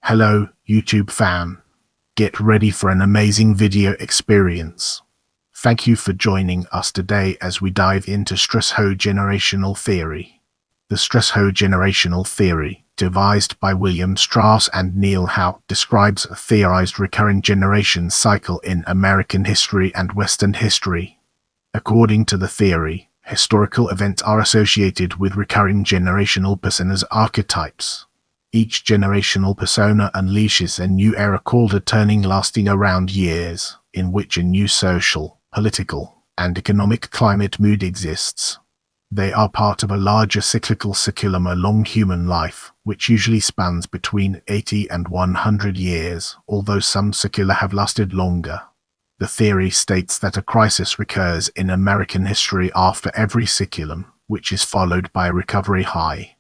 Hello, YouTube fan. Get ready for an amazing video experience. Thank you for joining us today as we dive into Strauss-Howe generational theory. The Strauss-Howe generational theory, devised by William Strauss and Neil Howe, describes a theorized recurring generation cycle in American history and Western history. According to the theory, historical events are associated with recurring generational personas archetypes. Each generational persona unleashes a new era called a turning lasting around years, in which a new social, political, and economic climate mood exists. They are part of a larger cyclical saeculum along human life, which usually spans between 80 and 100 years, although some saecula have lasted longer. The theory states that a crisis recurs in American history after every saeculum, which is followed by a recovery high.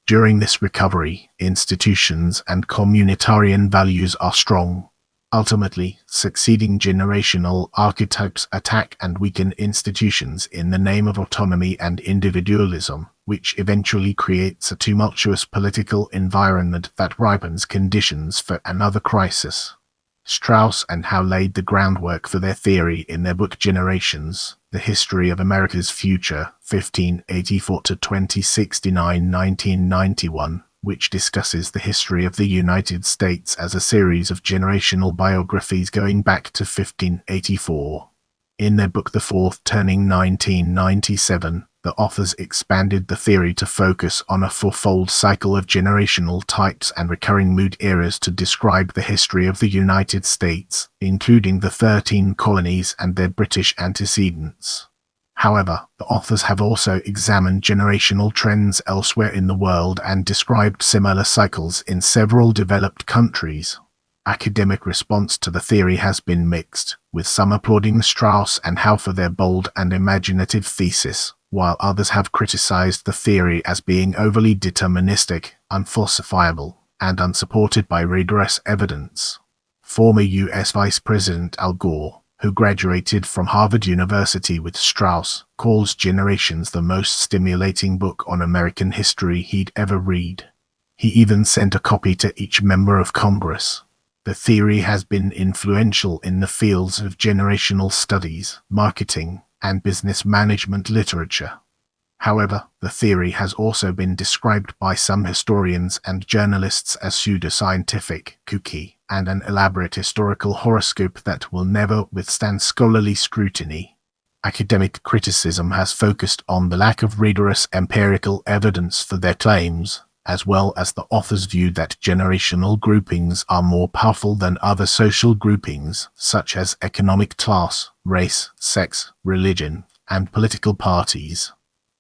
During this recovery, institutions and communitarian values are strong. Ultimately, succeeding generational archetypes attack and weaken institutions in the name of autonomy and individualism, which eventually creates a tumultuous political environment that ripens conditions for another crisis. Strauss and Howe laid the groundwork for their theory in their book Generations, The History of America's Future, 1584 to 2069, 1991, which discusses the history of the United States as a series of generational biographies going back to 1584. In their book The Fourth Turning, 1997, the authors expanded the theory to focus on a fourfold cycle of generational types and recurring mood eras to describe the history of the United States, including the 13 colonies and their British antecedents. However, the authors have also examined generational trends elsewhere in the world and described similar cycles in several developed countries. Academic response to the theory has been mixed, with some applauding Strauss and Howe for their bold and imaginative thesis, while others have criticized the theory as being overly deterministic, unfalsifiable, and unsupported by rigorous evidence. Former U.S. Vice President Al Gore, who graduated from Harvard University with Strauss, calls Generations the most stimulating book on American history he'd ever read. He even sent a copy to each member of Congress. The theory has been influential in the fields of generational studies, marketing, and business management literature. However, the theory has also been described by some historians and journalists as pseudoscientific, kooky, and an elaborate historical horoscope that will never withstand scholarly scrutiny. Academic criticism has focused on the lack of rigorous empirical evidence for their claims, as well as the author's view that generational groupings are more powerful than other social groupings, such as economic class, race, sex, religion, and political parties.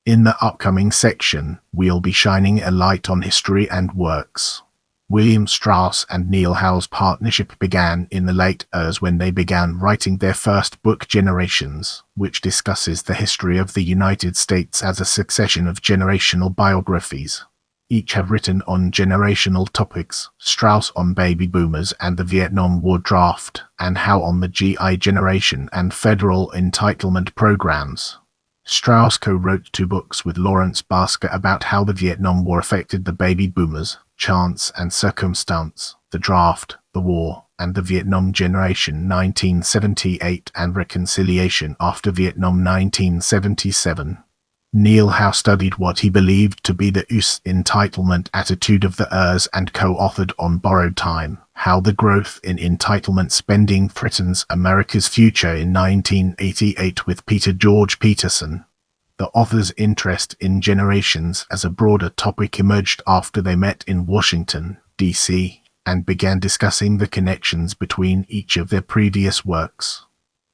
In the upcoming section, we'll be shining a light on history and works. William Strauss and Neil Howe's partnership began in the late years when they began writing their first book Generations, which discusses the history of the United States as a succession of generational biographies. Each have written on generational topics, Strauss on baby boomers and the Vietnam War draft, and Howe on the GI generation and federal entitlement programs. Strauss co-wrote 2 books with Lawrence Basker about how the Vietnam War affected the baby boomers, Chance and Circumstance, the Draft, the War, and the Vietnam Generation 1978 and Reconciliation after Vietnam 1977. Neil Howe studied what he believed to be the US entitlement attitude of the heirs and co-authored on Borrowed Time, How the Growth in Entitlement Spending Threatens America's Future in 1988 with Peter George Peterson. The author's interest in generations as a broader topic emerged after they met in Washington, D.C., and began discussing the connections between each of their previous works.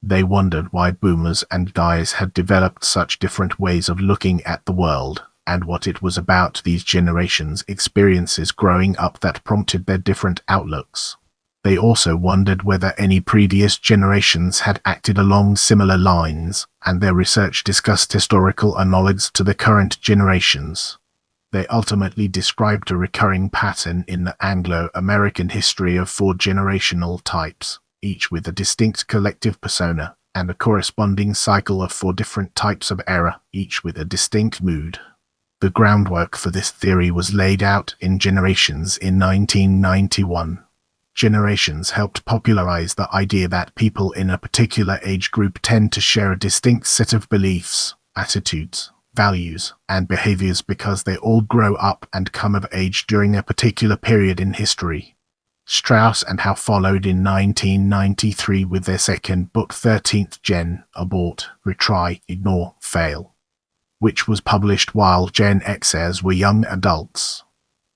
They wondered why boomers and Ys had developed such different ways of looking at the world, and what it was about these generations' experiences growing up that prompted their different outlooks. They also wondered whether any previous generations had acted along similar lines, and their research discussed historical analogues to the current generations. They ultimately described a recurring pattern in the Anglo-American history of 4 generational types, each with a distinct collective persona, and a corresponding cycle of 4 different types of era, each with a distinct mood. The groundwork for this theory was laid out in Generations in 1991, Generations helped popularize the idea that people in a particular age group tend to share a distinct set of beliefs, attitudes, values, and behaviors because they all grow up and come of age during a particular period in history. Strauss and Howe followed in 1993 with their second book 13th Gen, Abort, Retry, Ignore, Fail, which was published while Gen Xers were young adults.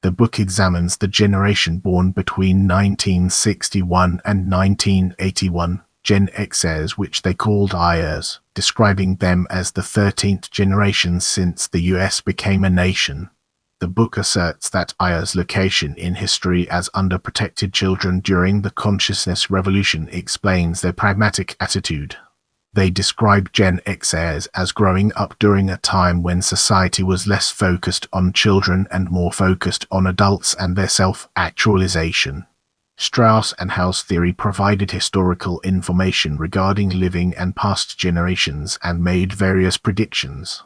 The book examines the generation born between 1961 and 1981, Gen Xers, which they called Iers, describing them as the 13th generation since the US became a nation. The book asserts that Iers' location in history as underprotected children during the consciousness revolution explains their pragmatic attitude. They describe Gen Xers as growing up during a time when society was less focused on children and more focused on adults and their self-actualization. Strauss and Howe's theory provided historical information regarding living and past generations and made various predictions.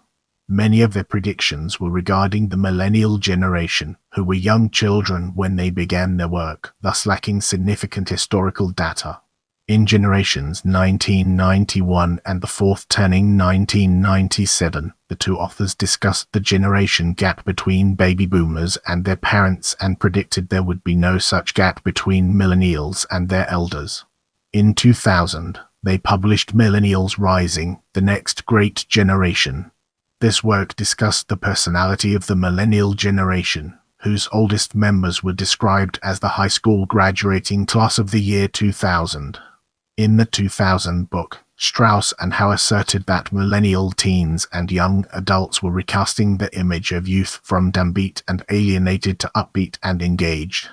Many of their predictions were regarding the millennial generation, who were young children when they began their work, thus lacking significant historical data. In Generations 1991 and The Fourth Turning 1997, the two authors discussed the generation gap between baby boomers and their parents and predicted there would be no such gap between millennials and their elders. In 2000, they published Millennials Rising, the Next Great Generation. This work discussed the personality of the millennial generation, whose oldest members were described as the high school graduating class of the year 2000. In the 2000 book, Strauss and Howe asserted that millennial teens and young adults were recasting the image of youth from downbeat and alienated to upbeat and engaged.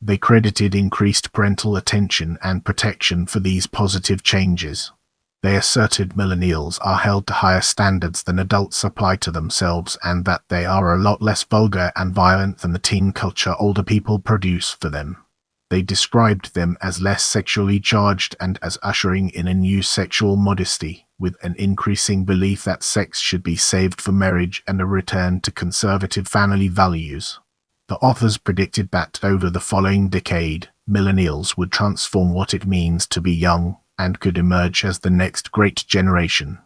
They credited increased parental attention and protection for these positive changes. They asserted millennials are held to higher standards than adults apply to themselves and that they are a lot less vulgar and violent than the teen culture older people produce for them. They described them as less sexually charged and as ushering in a new sexual modesty, with an increasing belief that sex should be saved for marriage and a return to conservative family values. The authors predicted that over the following decade, millennials would transform what it means to be young and could emerge as the next great generation.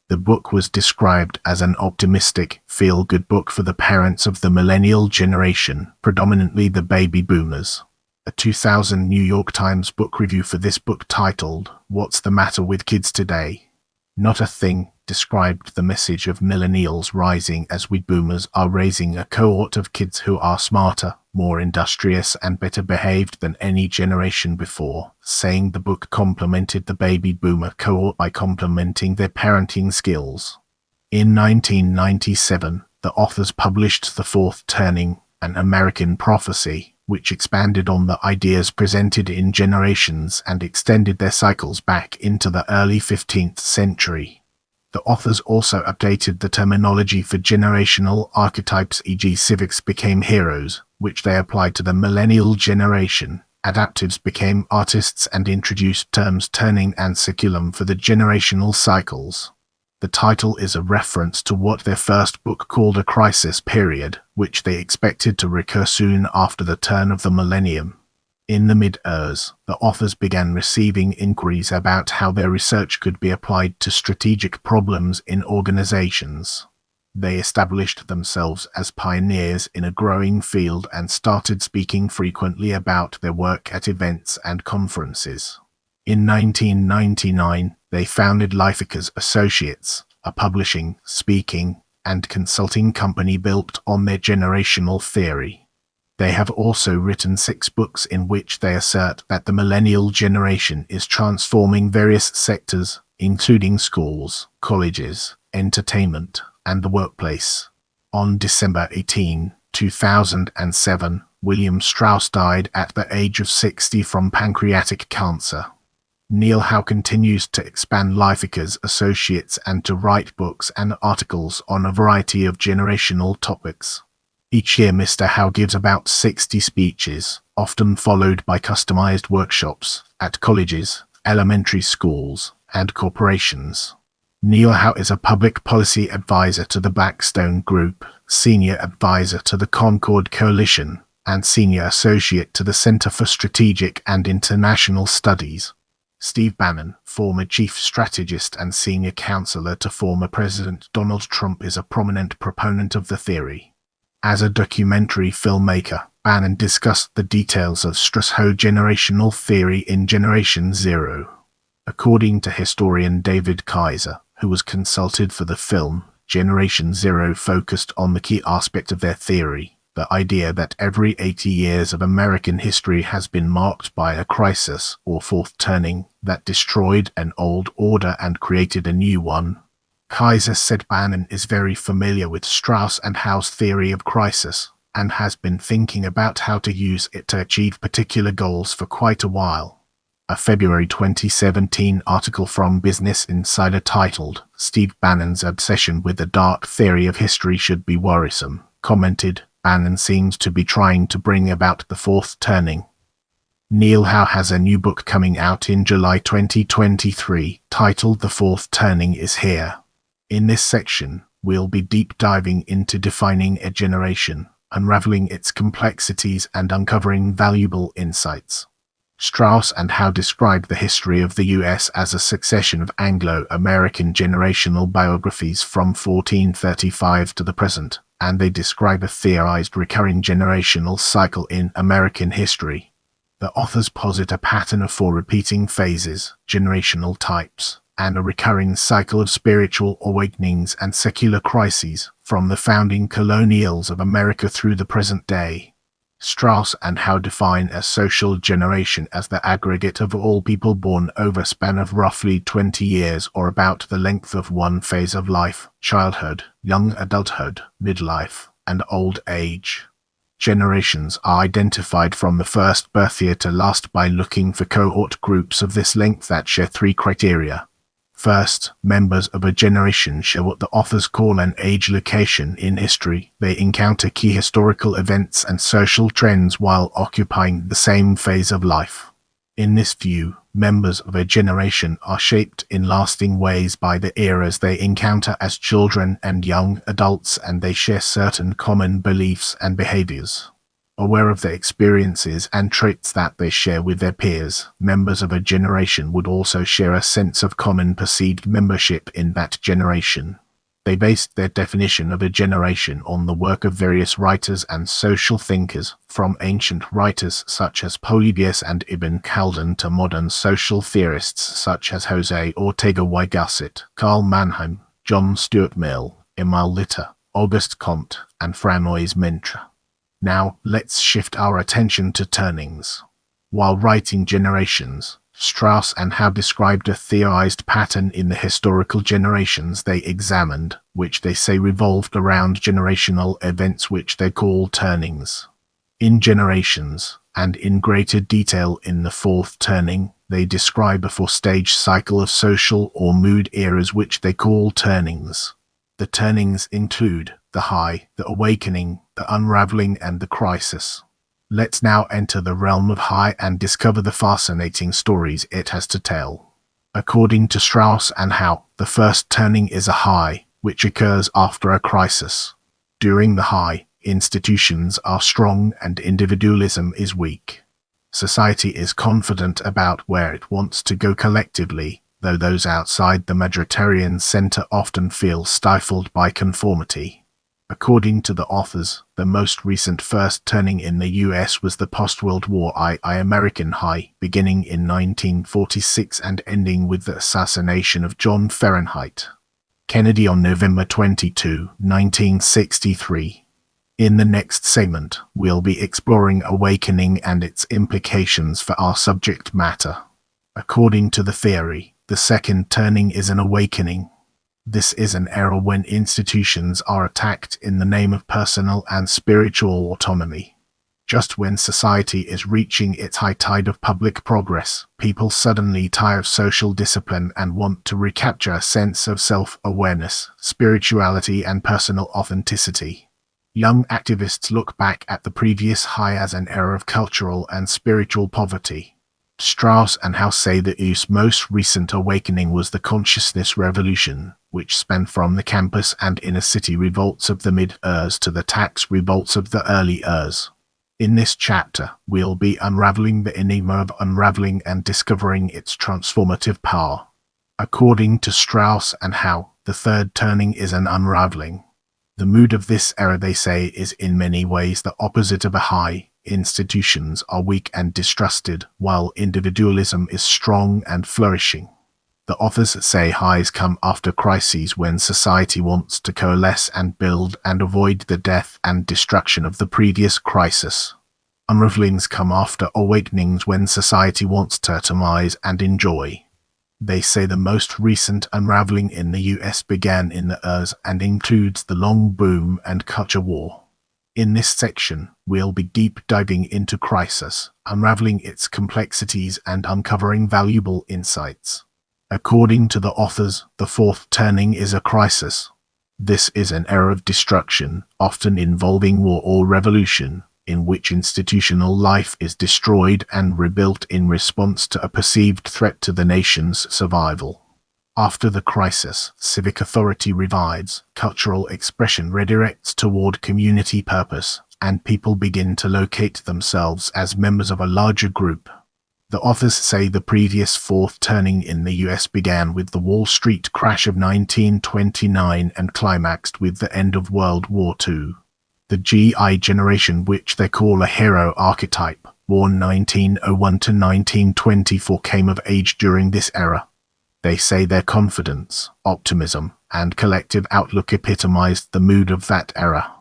The book was described as an optimistic, feel-good book for the parents of the millennial generation, predominantly the baby boomers. A 2000 New York Times book review for this book titled, "What's the Matter with Kids Today? Not a Thing," described the message of millennials rising as we boomers are raising a cohort of kids who are smarter, more industrious and better behaved than any generation before, saying the book complemented the baby boomer cohort by complementing their parenting skills. In 1997, the authors published The Fourth Turning, an American Prophecy, which expanded on the ideas presented in Generations and extended their cycles back into the early 15th century. The authors also updated the terminology for generational archetypes, e.g. civics became heroes, which they applied to the millennial generation. Adaptives became artists and introduced terms turning and saeculum for the generational cycles. The title is a reference to what their first book called a crisis period, which they expected to recur soon after the turn of the millennium. In the mid-years, the authors began receiving inquiries about how their research could be applied to strategic problems in organizations. They established themselves as pioneers in a growing field and started speaking frequently about their work at events and conferences. In 1999, they founded Lifeikers Associates, a publishing, speaking, and consulting company built on their generational theory. They have also written 6 books in which they assert that the millennial generation is transforming various sectors, including schools, colleges, entertainment, and the workplace. On December 18, 2007, William Strauss died at the age of 60 from pancreatic cancer. Neil Howe continues to expand Lifeikers Associates and to write books and articles on a variety of generational topics. Each year Mr. Howe gives about 60 speeches, often followed by customized workshops, at colleges, elementary schools, and corporations. Neil Howe is a public policy advisor to the Blackstone Group, senior advisor to the Concord Coalition, and Senior Associate to the Center for Strategic and International Studies. Steve Bannon, former chief strategist and senior counselor to former President Donald Trump, is a prominent proponent of the theory. As a documentary filmmaker, Bannon discussed the details of Strauss' generational theory in Generation Zero. According to historian David Kaiser, who was consulted for the film, Generation Zero focused on the key aspect of their theory, the idea that every 80 years of American history has been marked by a crisis or fourth turning that destroyed an old order and created a new one. Kaiser said Bannon is very familiar with Strauss and Howe's theory of crisis, and has been thinking about how to use it to achieve particular goals for quite a while. A February 2017 article from Business Insider titled, "Steve Bannon's Obsession with the Dark Theory of History Should Be Worrisome," commented, "Bannon seems to be trying to bring about the fourth turning." Neil Howe has a new book coming out in July 2023, titled The Fourth Turning Is Here. In this section, we'll be deep diving into defining a generation, unraveling its complexities and uncovering valuable insights. Strauss and Howe described the history of the US as a succession of Anglo-American generational biographies from 1435 to the present, and they describe a theorized recurring generational cycle in American history. The authors posit a pattern of four repeating phases, generational types, and a recurring cycle of spiritual awakenings and secular crises, from the founding colonials of America through the present day. Strauss and Howe define a social generation as the aggregate of all people born over a span of roughly 20 years, or about the length of one phase of life: childhood, young adulthood, midlife, and old age. Generations are identified from the first birth year to last by looking for cohort groups of this length that share three criteria. First, members of a generation share what the authors call an age location in history. They encounter key historical events and social trends while occupying the same phase of life. In this view, members of a generation are shaped in lasting ways by the eras they encounter as children and young adults, and they share certain common beliefs and behaviors. Aware of the experiences and traits that they share with their peers, members of a generation would also share a sense of common perceived membership in that generation. They based their definition of a generation on the work of various writers and social thinkers, from ancient writers such as Polybius and Ibn Khaldun to modern social theorists such as Jose Ortega y Gasset, Karl Mannheim, John Stuart Mill, Emile Litter, Auguste Comte, and Francois Mentre. Now, let's shift our attention to turnings. While writing Generations, Strauss and Howe described a theorized pattern in the historical generations they examined, which they say revolved around generational events which they call turnings. In Generations, and in greater detail in the fourth turning, they describe a four-stage cycle of social or mood eras which they call turnings. The turnings include the high, the awakening, the unraveling, and the crisis. Let's now enter the realm of high and discover the fascinating stories it has to tell. According to Strauss and Howe, the first turning is a high, which occurs after a crisis. During the high, institutions are strong and individualism is weak. Society is confident about where it wants to go collectively, though those outside the majoritarian center often feel stifled by conformity. According to the authors, the most recent first turning in the US was the post-World War I American high, beginning in 1946 and ending with the assassination of John Fahrenheit Kennedy on November 22, 1963. In the next segment, we'll be exploring awakening and its implications for our subject matter. According to the theory, the second turning is an awakening. This is an era when institutions are attacked in the name of personal and spiritual autonomy. Just when society is reaching its high tide of public progress, people suddenly tire of social discipline and want to recapture a sense of self-awareness, spirituality, and personal authenticity. Young activists look back at the previous high as an era of cultural and spiritual poverty. Strauss and Howe say the US's most recent awakening was the consciousness revolution, which spanned from the campus and inner city revolts of the mid-ERS to the tax revolts of the early ERS. In this chapter, we'll be unraveling the enigma of unraveling and discovering its transformative power. According to Strauss and Howe, the third turning is an unraveling. The mood of this era, they say, is in many ways the opposite of a high. Institutions are weak and distrusted, while individualism is strong and flourishing. The authors say highs come after crises when society wants to coalesce and build and avoid the death and destruction of the previous crisis. Unravelings come after awakenings when society wants to atomize and enjoy. They say the most recent unraveling in the US began in the years and includes the long boom and culture war. In this section, we'll be deep diving into crisis, unraveling its complexities and uncovering valuable insights. According to the authors, the fourth turning is a crisis. This is an era of destruction, often involving war or revolution, in which institutional life is destroyed and rebuilt in response to a perceived threat to the nation's survival. After the crisis, civic authority revives, cultural expression redirects toward community purpose, and people begin to locate themselves as members of a larger group. The authors say the previous fourth turning in the US began with the Wall Street crash of 1929 and climaxed with the end of World War II. The GI generation, which they call a hero archetype, born 1901 to 1924, came of age during this era. They say their confidence, optimism, and collective outlook epitomized the mood of that era.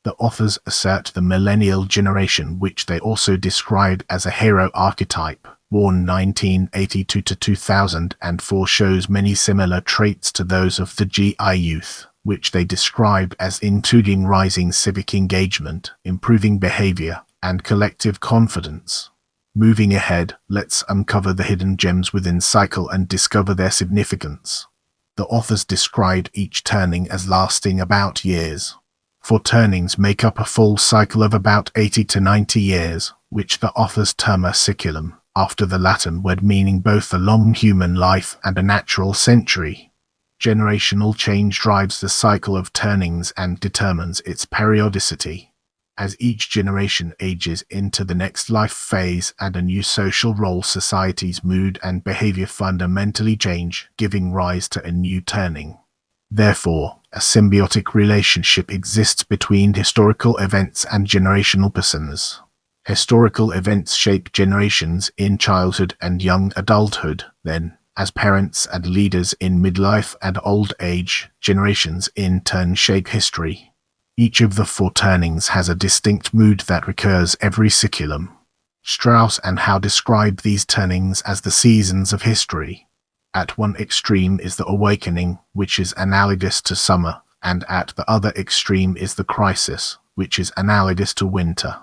The authors assert the millennial generation, which they also describe as a hero archetype, born 1982 to 2004, shows many similar traits to those of the GI youth, which they describe as including rising civic engagement, improving behavior, and collective confidence. Moving ahead, let's uncover the hidden gems within cycle and discover their significance. The authors describe each turning as lasting about years. 4 turnings make up a full cycle of about 80 to 90 years, which the authors term a saeculum, after the Latin word meaning both a long human life and a natural century. Generational change drives the cycle of turnings and determines its periodicity. As each generation ages into the next life phase and a new social role, society's mood and behavior fundamentally change, giving rise to a new turning. Therefore, a symbiotic relationship exists between historical events and generational personas. Historical events shape generations in childhood and young adulthood, then, as parents and leaders in midlife and old age, generations in turn shape history. Each of the 4 turnings has a distinct mood that recurs every saeculum. Strauss and Howe describe these turnings as the seasons of history. At one extreme is the awakening, which is analogous to summer, and at the other extreme is the crisis, which is analogous to winter.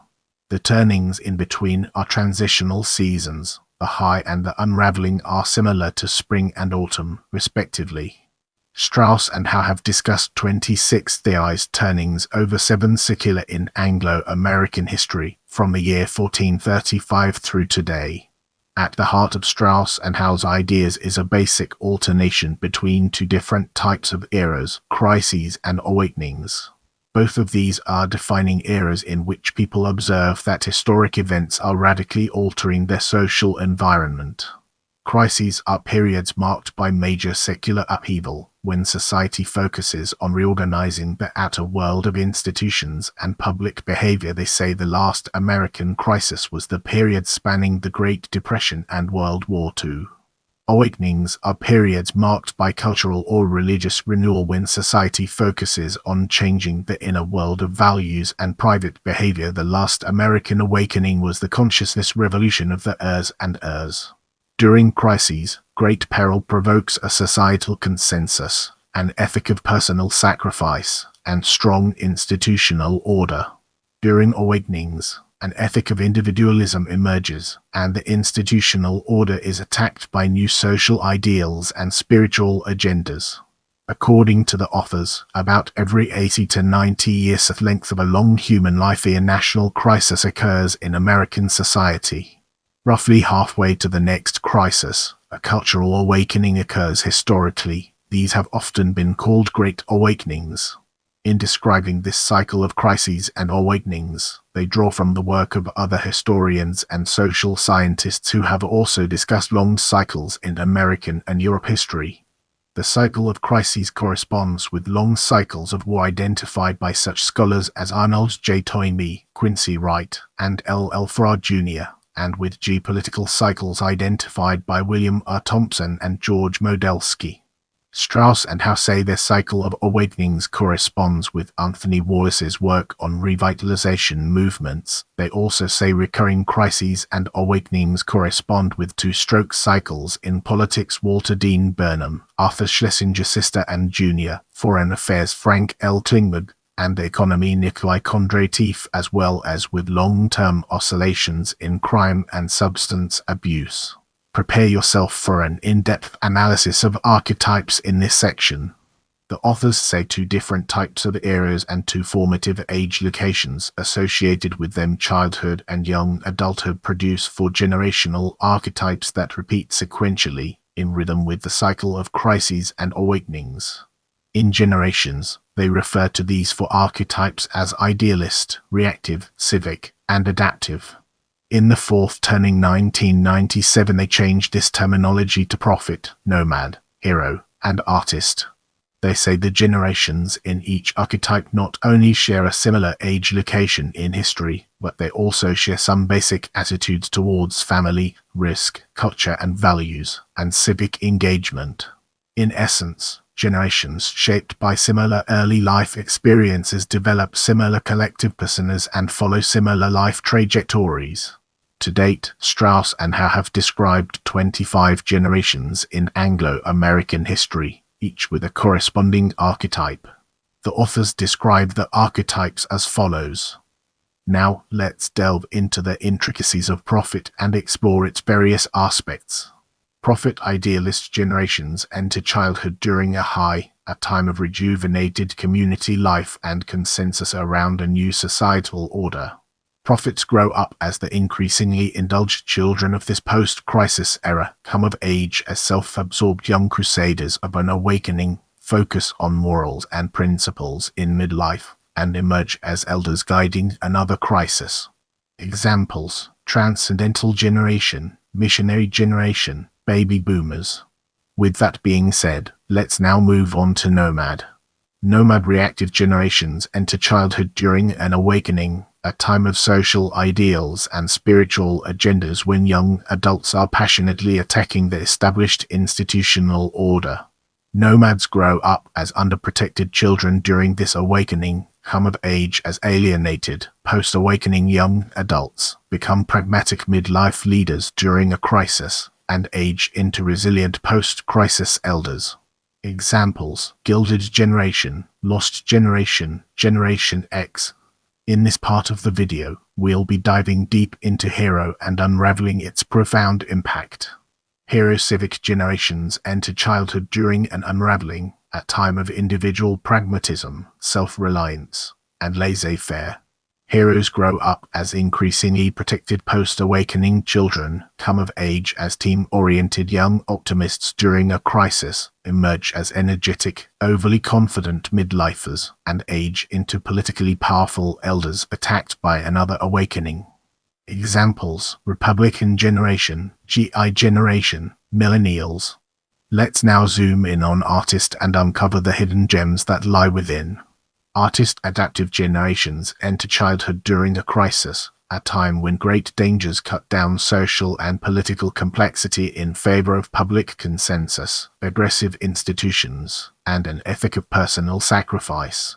The turnings in between are transitional seasons. The high and the unraveling are similar to spring and autumn, respectively. Strauss and Howe have discussed 26 theorized turnings over 7 saecula in Anglo-American history, from the year 1435 through today. At the heart of Strauss and Howe's ideas is a basic alternation between 2 different types of eras, crises and awakenings. Both of these are defining eras in which people observe that historic events are radically altering their social environment. Crises are periods marked by major secular upheaval, when society focuses on reorganizing the outer world of institutions and public behavior. They say the last American crisis was the period spanning the Great Depression and World War II. Awakenings are periods marked by cultural or religious renewal, when society focuses on changing the inner world of values and private behavior. The last American awakening was the consciousness revolution of the ers and ers. During crises, great peril provokes a societal consensus, an ethic of personal sacrifice, and strong institutional order. During awakenings, an ethic of individualism emerges, and the institutional order is attacked by new social ideals and spiritual agendas. According to the authors, about every 80 to 90 years, the length of a long human life, a national crisis occurs in American society. Roughly halfway to the next crisis, a cultural awakening occurs. Historically, these have often been called Great Awakenings. In describing this cycle of crises and awakenings, They draw from the work of other historians and social scientists who have also discussed long cycles in American and Europe history. The cycle of crises corresponds with long cycles of war identified by such scholars as Arnold J. Toynbee, Quincy Wright, and L. Farrar Jr., and with geopolitical cycles identified by William R. Thompson and George Modelsky. Strauss and Howe say their cycle of awakenings corresponds with Anthony Wallace's work on revitalization movements. They also say recurring crises and awakenings correspond with two-stroke cycles in politics. Walter Dean Burnham, Arthur Schlesinger Sister and Jr., Foreign Affairs Frank L. Klingberg, and economy Nikolai Kondratiev, as well as with long-term oscillations in crime and substance abuse. Prepare yourself for an in-depth analysis of archetypes in this section. The authors say two different types of eras and two formative age locations associated with them, childhood and young adulthood, produce four generational archetypes that repeat sequentially, in rhythm with the cycle of crises and awakenings. In generations, they refer to these four archetypes as idealist, reactive, civic, and adaptive. In the fourth, turning 1997, they changed this terminology to prophet, nomad, hero, and artist. They say the generations in each archetype not only share a similar age location in history, but they also share some basic attitudes towards family, risk, culture and values, and civic engagement. In essence, generations shaped by similar early life experiences develop similar collective personas and follow similar life trajectories. To date, Strauss and Howe have described 25 generations in Anglo-American history, each with a corresponding archetype. The authors describe the archetypes as follows. Now, let's delve into the intricacies of prophet and explore its various aspects. Prophet idealist generations enter childhood during a time of rejuvenated community life and consensus around a new societal order. Prophets grow up as the increasingly indulged children of this post-crisis era, come of age as self-absorbed young crusaders of an awakening, focus on morals and principles in midlife, and emerge as elders guiding another crisis. Examples: Transcendental Generation, Missionary Generation, Baby Boomers. With that being said, let's now move on to Nomad. Nomad reactive generations enter childhood during an awakening, a time of social ideals and spiritual agendas when young adults are passionately attacking the established institutional order. Nomads grow up as underprotected children during this awakening, come of age as alienated, post-awakening young adults, become pragmatic midlife leaders during a crisis, and age into resilient post-crisis elders. Examples: Gilded Generation, Lost Generation, Generation X. In this part of the video, we'll be diving deep into Hero and unraveling its profound impact. Hero civic generations enter childhood during an unraveling, a time of individual pragmatism, self-reliance, and laissez-faire. Heroes grow up as increasingly protected post-awakening children, come of age as team-oriented young optimists during a crisis, emerge as energetic, overly confident midlifers, and age into politically powerful elders attacked by another awakening. Examples: Republican Generation, GI Generation, Millennials. Let's now zoom in on artist and uncover the hidden gems that lie within. Artist adaptive generations enter childhood during a crisis, a time when great dangers cut down social and political complexity in favor of public consensus, aggressive institutions, and an ethic of personal sacrifice.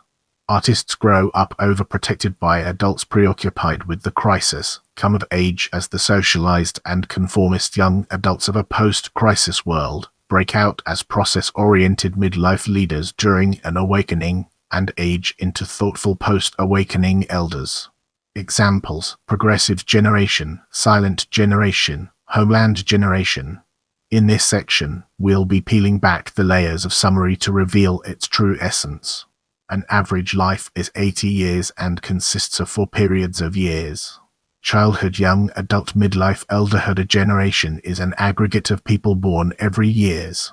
Artists grow up overprotected by adults preoccupied with the crisis, come of age as the socialized and conformist young adults of a post-crisis world, break out as process-oriented midlife leaders during an awakening, and age into thoughtful post-awakening elders. Examples: Progressive Generation, Silent Generation, Homeland Generation. In this section, we'll be peeling back the layers of summary to reveal its true essence. An average life is 80 years and consists of 4 periods of years. Childhood, young adult, midlife, elderhood. A generation is an aggregate of people born every years.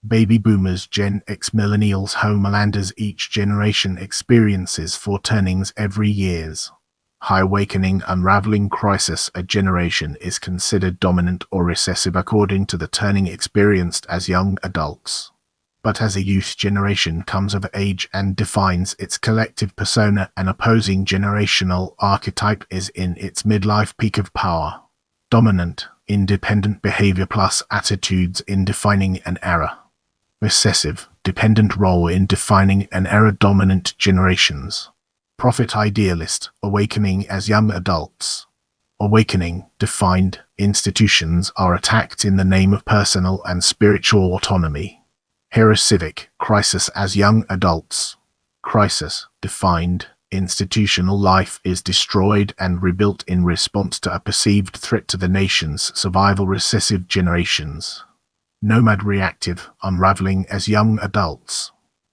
Baby Boomers, Gen X, Millennials, Homelanders. Each generation experiences 4 turnings every years. High awakening unraveling crisis. A generation is considered dominant or recessive according to the turning experienced as young adults. But as a youth generation comes of age and defines its collective persona, an opposing generational archetype is in its midlife peak of power. Dominant, independent behavior plus attitudes in defining an era. Recessive, dependent role in defining an era. Dominant generations. Prophet idealist, awakening as young adults. Awakening, defined, institutions are attacked in the name of personal and spiritual autonomy. Hero civic, crisis as young adults. Crisis, defined, institutional life is destroyed and rebuilt in response to a perceived threat to the nation's survival. Recessive generations. Nomad reactive, unraveling as young adults.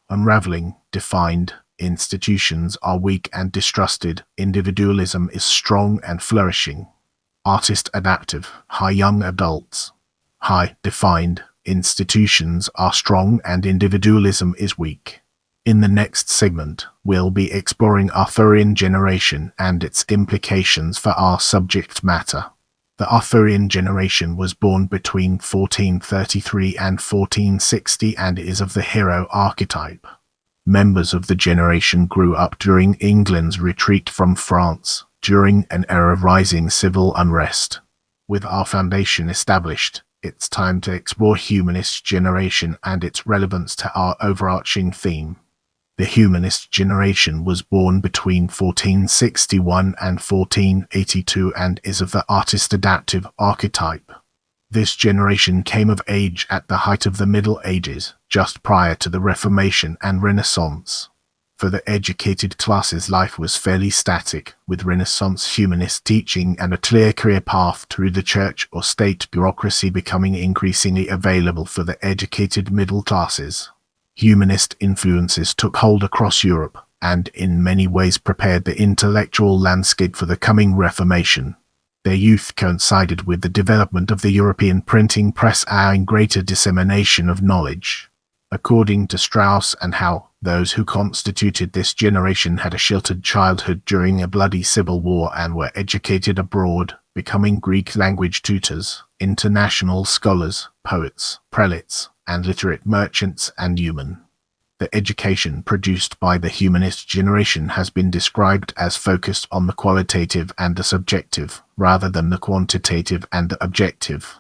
Unraveling, defined, institutions are weak and distrusted. Individualism is strong and flourishing. Artist adaptive, high young adults. High, defined, institutions are strong and individualism is weak. In the next segment, we'll be exploring Arthurian generation and its implications for our subject matter. The Arthurian generation was born between 1433 and 1460 and is of the hero archetype. Members of the generation grew up during England's retreat from France, during an era of rising civil unrest. With our foundation established, it's time to explore humanist generation and its relevance to our overarching theme. The humanist generation was born between 1461 and 1482 and is of the artist adaptive archetype. This generation came of age at the height of the Middle Ages, just prior to the Reformation and Renaissance. For the educated classes, life was fairly static, with Renaissance humanist teaching and a clear career path through the church or state bureaucracy becoming increasingly available for the educated middle classes. Humanist influences took hold across Europe, and in many ways prepared the intellectual landscape for the coming Reformation. Their youth coincided with the development of the European printing press and greater dissemination of knowledge. According to Strauss and Howe, those who constituted this generation had a sheltered childhood during a bloody civil war and were educated abroad, becoming Greek language tutors, international scholars, poets, prelates, and literate merchants and yeomen. The education produced by the humanist generation has been described as focused on the qualitative and the subjective, rather than the quantitative and the objective.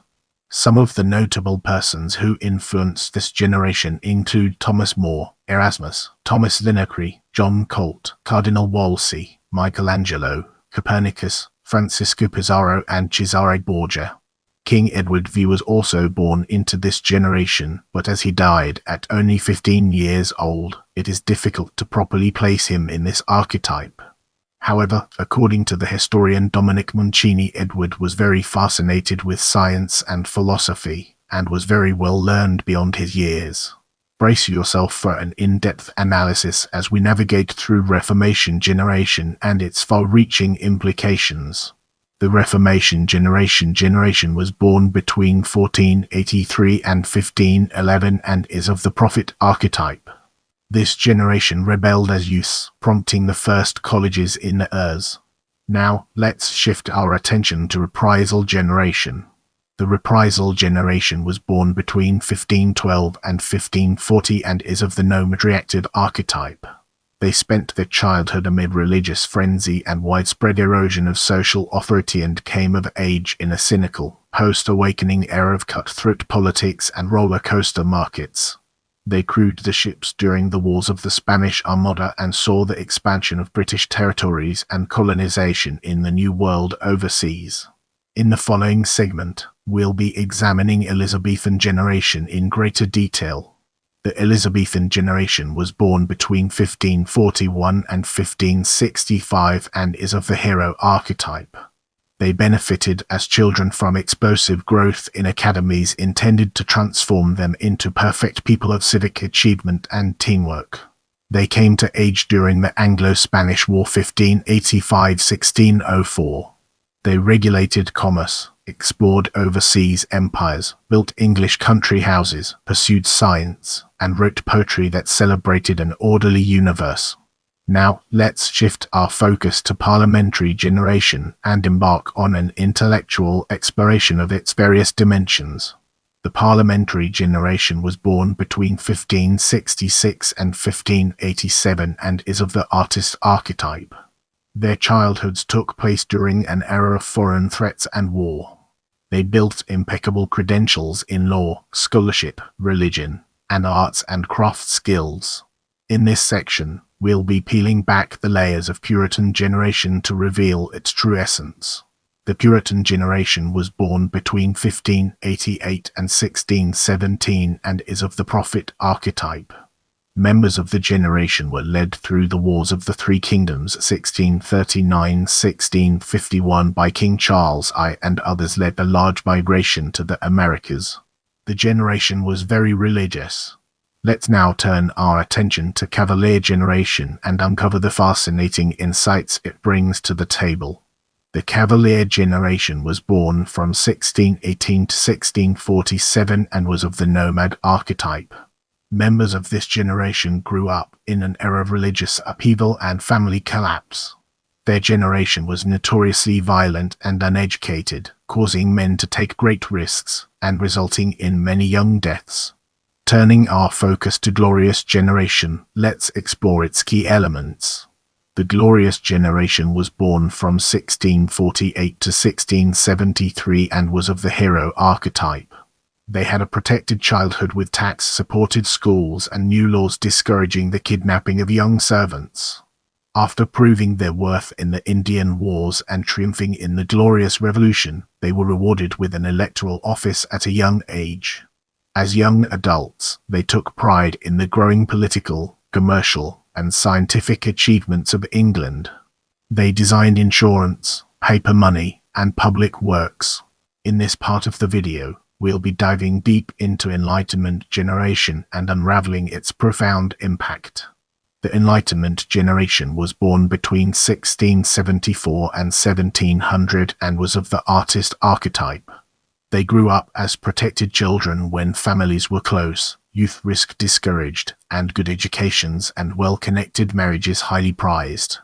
Some of the notable persons who influenced this generation include Thomas More, Erasmus, Thomas Linacre, John Colt, Cardinal Wolsey, Michelangelo, Copernicus, Francisco Pizarro and Cesare Borgia. King Edward V was also born into this generation, but as he died at only 15 years old, it is difficult to properly place him in this archetype. However, according to the historian Dominic Mancini, Edward was very fascinated with science and philosophy, and was very well learned beyond his years. Brace yourself for an in-depth analysis as we navigate through Reformation generation and its far-reaching implications. The Reformation generation was born between 1483 and 1511 and is of the prophet archetype. This generation rebelled as youths, prompting the first colleges in the earth. Now, let's shift our attention to reprisal generation. The reprisal generation was born between 1512 and 1540 and is of the nomad reactive archetype. They spent their childhood amid religious frenzy and widespread erosion of social authority and came of age in a cynical, post-awakening era of cutthroat politics and roller coaster markets. They crewed the ships during the wars of the Spanish Armada and saw the expansion of British territories and colonization in the New World overseas. In the following segment, we'll be examining Elizabethan generation in greater detail. The Elizabethan generation was born between 1541 and 1565 and is of the hero archetype. They benefited as children from explosive growth in academies intended to transform them into perfect people of civic achievement and teamwork. They came to age during the Anglo-Spanish War 1585–1604. They regulated commerce, explored overseas empires, built English country houses, pursued science, and wrote poetry that celebrated an orderly universe. Now, let's shift our focus to parliamentary generation and embark on an intellectual exploration of its various dimensions. The parliamentary generation was born between 1566 and 1587 and is of the artist archetype. Their childhoods took place during an era of foreign threats and war. They built impeccable credentials in law, scholarship, religion, and arts and craft skills. In this section, we'll be peeling back the layers of Puritan generation to reveal its true essence. The Puritan generation was born between 1588 and 1617 and is of the prophet archetype. Members of the generation were led through the Wars of the Three Kingdoms 1639-1651 by King Charles I, and others led a large migration to the Americas. The generation was very religious. Let's now turn our attention to Cavalier generation and uncover the fascinating insights it brings to the table. The Cavalier generation was born from 1618 to 1647 and was of the nomad archetype. Members of this generation grew up in an era of religious upheaval and family collapse. Their generation was notoriously violent and uneducated, causing men to take great risks and resulting in many young deaths. Turning our focus to Glorious generation, let's explore its key elements. The Glorious generation was born from 1648 to 1673 and was of the hero archetype. They had a protected childhood with tax-supported schools and new laws discouraging the kidnapping of young servants. After proving their worth in the Indian Wars and triumphing in the Glorious Revolution, they were rewarded with an electoral office at a young age. As young adults, they took pride in the growing political, commercial, and scientific achievements of England. They designed insurance, paper money, and public works. In this part of the video, we'll be diving deep into Enlightenment generation and unraveling its profound impact. The Enlightenment generation was born between 1674 and 1700 and was of the artist archetype. They grew up as protected children when families were close, youth risk discouraged, and good educations and well-connected marriages highly prized.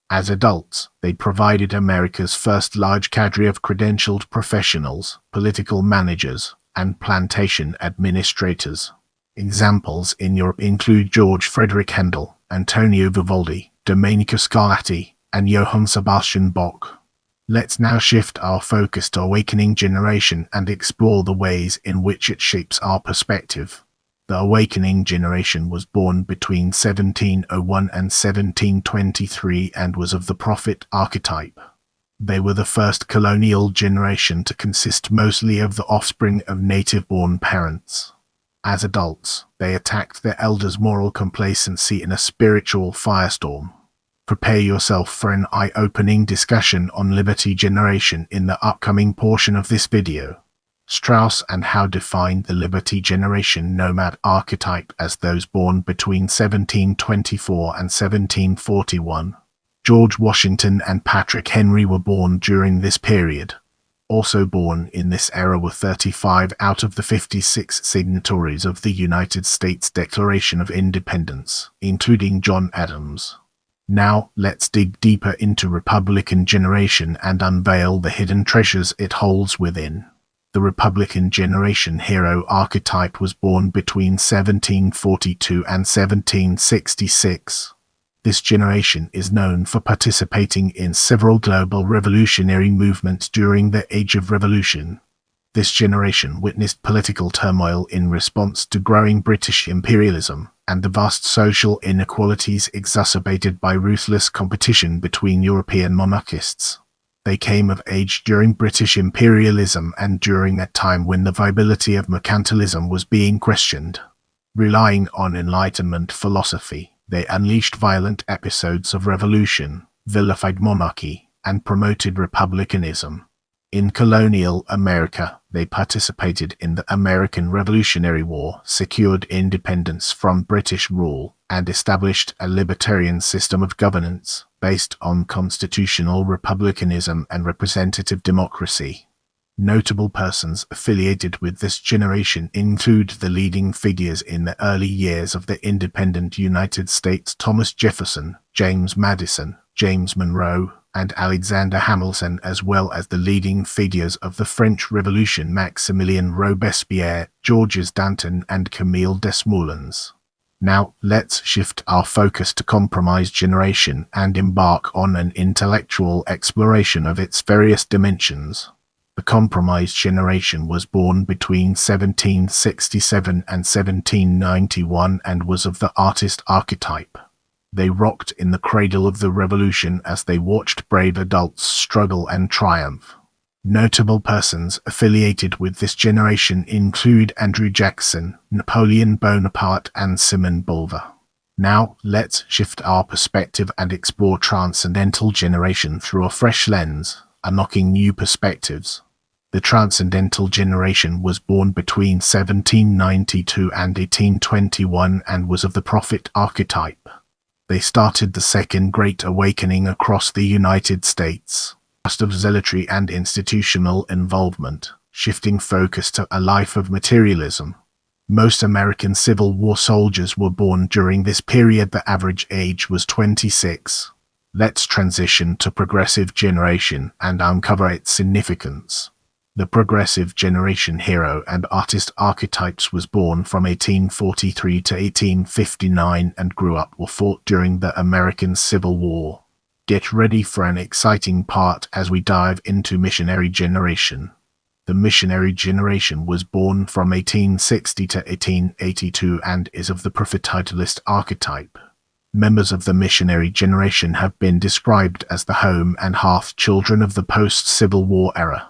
As adults, they provided America's first large cadre of credentialed professionals, political managers, and plantation administrators. Examples in Europe include George Frederick Handel, Antonio Vivaldi, Domenico Scarlatti, and Johann Sebastian Bach. Let's now shift our focus to Awakening generation and explore the ways in which it shapes our perspective. The Awakening generation was born between 1701 and 1723 and was of the prophet archetype. They were the first colonial generation to consist mostly of the offspring of native-born parents. As adults, they attacked their elders' moral complacency in a spiritual firestorm. Prepare yourself for an eye-opening discussion on Liberty generation in the upcoming portion of this video. Strauss and Howe defined the Liberty generation nomad archetype as those born between 1724 and 1741. George Washington and Patrick Henry were born during this period. Also born in this era were 35 out of the 56 signatories of the United States Declaration of Independence, including John Adams. Now, let's dig deeper into Republican generation and unveil the hidden treasures it holds within. The Republican generation hero archetype was born between 1742 and 1766. This generation is known for participating in several global revolutionary movements during the Age of Revolution. This generation witnessed political turmoil in response to growing British imperialism and the vast social inequalities exacerbated by ruthless competition between European monarchists. They came of age during British imperialism and during a time when the viability of mercantilism was being questioned. Relying on Enlightenment philosophy, they unleashed violent episodes of revolution, vilified monarchy, and promoted republicanism. In colonial America, they participated in the American Revolutionary War, secured independence from British rule, and established a libertarian system of governance based on constitutional republicanism and representative democracy. Notable persons affiliated with this generation include the leading figures in the early years of the independent United States: Thomas Jefferson, James Madison, James Monroe, and Alexander Hamilton, as well as the leading figures of the French Revolution: Maximilien Robespierre, Georges Danton, and Camille Desmoulins. Now, let's shift our focus to compromised generation and embark on an intellectual exploration of its various dimensions. The compromised generation was born between 1767 and 1791 and was of the artist archetype. They rocked in the cradle of the revolution as they watched brave adults struggle and triumph. Notable persons affiliated with this generation include Andrew Jackson, Napoleon Bonaparte, and Simon Bolivar. Now, let's shift our perspective and explore transcendental generation through a fresh lens, unlocking new perspectives. The transcendental generation was born between 1792 and 1821 and was of the prophet archetype. They started the Second Great Awakening across the United States. Of zealotry and institutional involvement, shifting focus to a life of materialism. Most American Civil War soldiers were born during this period. The average age was 26. Let's transition to progressive generation and uncover its significance. The progressive generation hero and artist archetypes was born from 1843 to 1859 and grew up or fought during the American Civil War. Get ready for an exciting part as we dive into missionary generation. The missionary generation was born from 1860 to 1882 and is of the prophetitleist archetype. Members of the missionary generation have been described as the home and hearth children of the post-Civil War era.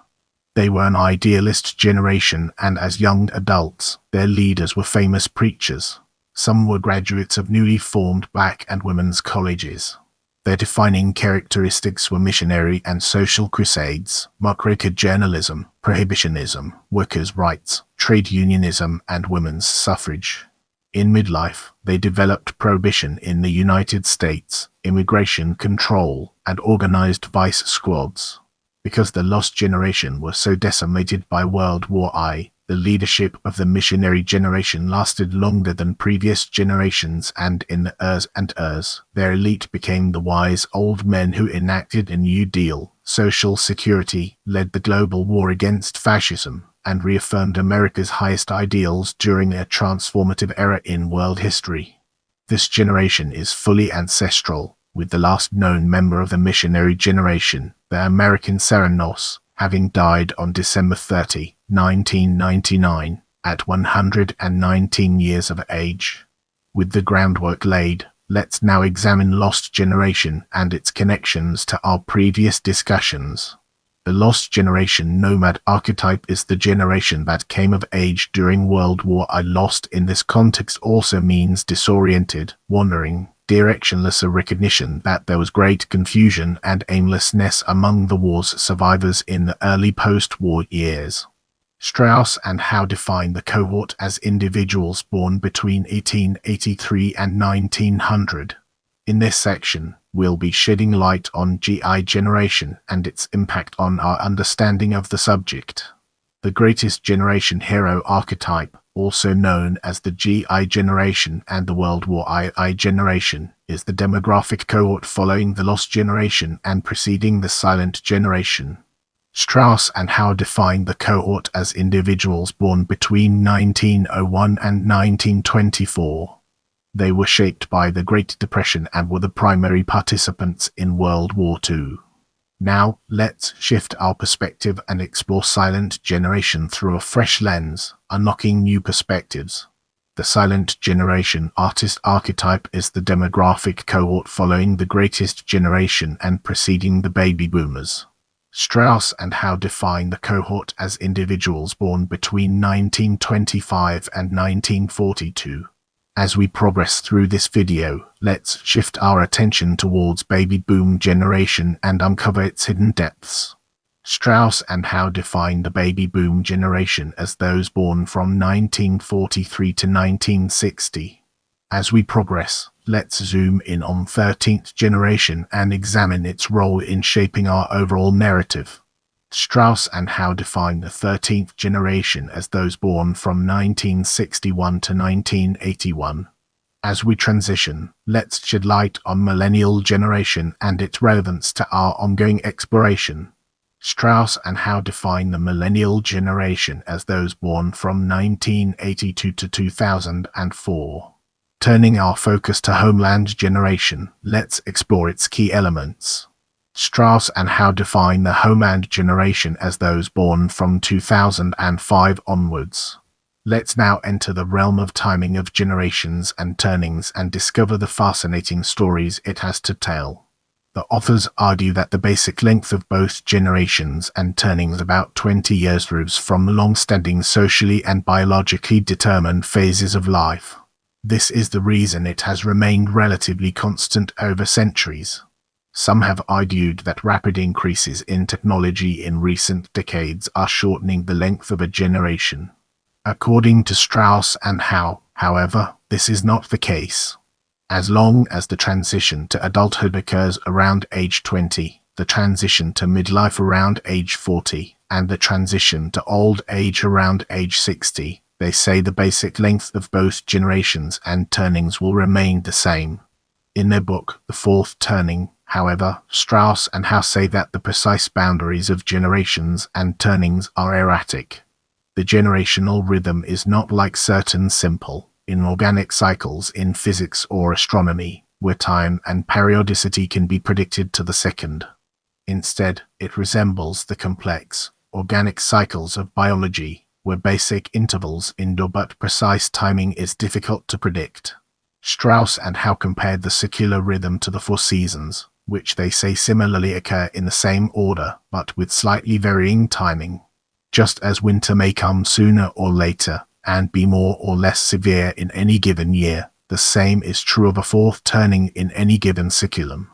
They were an idealist generation, and as young adults, their leaders were famous preachers. Some were graduates of newly formed black and women's colleges. Their defining characteristics were missionary and social crusades, record journalism, prohibitionism, workers' rights, trade unionism, and women's suffrage. In midlife, they developed prohibition in the United States, immigration control, and organized vice squads. Because the lost generation was so decimated by World War I, the leadership of the missionary generation lasted longer than previous generations, and in the years and years, their elite became the wise old men who enacted a New Deal, Social Security, led the global war against fascism, and reaffirmed America's highest ideals during a transformative era in world history. This generation is fully ancestral, with the last known member of the missionary generation, the American Serenos, having died on December 30, 1999, at 119 years of age. With the groundwork laid, let's now examine lost generation and its connections to our previous discussions. The lost generation nomad archetype is the generation that came of age during World War I. Lost in this context also means disoriented, wandering, directionless, a recognition that there was great confusion and aimlessness among the war's survivors in the early post-war years. Strauss and Howe define the cohort as individuals born between 1883 and 1900. In this section, we'll be shedding light on GI generation and its impact on our understanding of the subject. The greatest generation hero archetype, also known as the GI generation and the World War I generation, is the demographic cohort following the lost generation and preceding the silent generation. Strauss and Howe define the cohort as individuals born between 1901 and 1924. They were shaped by the Great Depression and were the primary participants in World War II. Now, let's shift our perspective and explore silent generation through a fresh lens, unlocking new perspectives. The silent generation artist archetype is the demographic cohort following the greatest generation and preceding the baby boomers. Strauss and Howe define the cohort as individuals born between 1925 and 1942. As we progress through this video, let's shift our attention towards baby boom generation and uncover its hidden depths. Strauss and Howe define the baby boom generation as those born from 1943 to 1960. As we progress, let's zoom in on 13th generation and examine its role in shaping our overall narrative. Strauss and Howe define the 13th generation as those born from 1961 to 1981. As we transition, let's shed light on millennial generation and its relevance to our ongoing exploration. Strauss and Howe define the millennial generation as those born from 1982 to 2004. Turning our focus to Homeland generation, let's explore its key elements. Strauss and Howe define the Homeland generation as those born from 2005 onwards. Let's now enter the realm of timing of generations and turnings and discover the fascinating stories it has to tell. The authors argue that the basic length of both generations and turnings about 20 years proves from long-standing socially and biologically determined phases of life. This is the reason it has remained relatively constant over centuries. Some have argued that rapid increases in technology in recent decades are shortening the length of a generation. According to Strauss and Howe, however, this is not the case. As long as the transition to adulthood occurs around age 20, the transition to midlife around age 40, and the transition to old age around age 60, they say the basic length of both generations and turnings will remain the same. In their book, The Fourth Turning, however, Strauss and Howe say that the precise boundaries of generations and turnings are erratic. The generational rhythm is not like certain simple, inorganic cycles in physics or astronomy, where time and periodicity can be predicted to the second. Instead, it resembles the complex, organic cycles of biology, where basic intervals endure but precise timing is difficult to predict. Strauss and Howe compared the saecular rhythm to the four seasons, which they say similarly occur in the same order, but with slightly varying timing. Just as winter may come sooner or later, and be more or less severe in any given year, the same is true of a fourth turning in any given saeculum.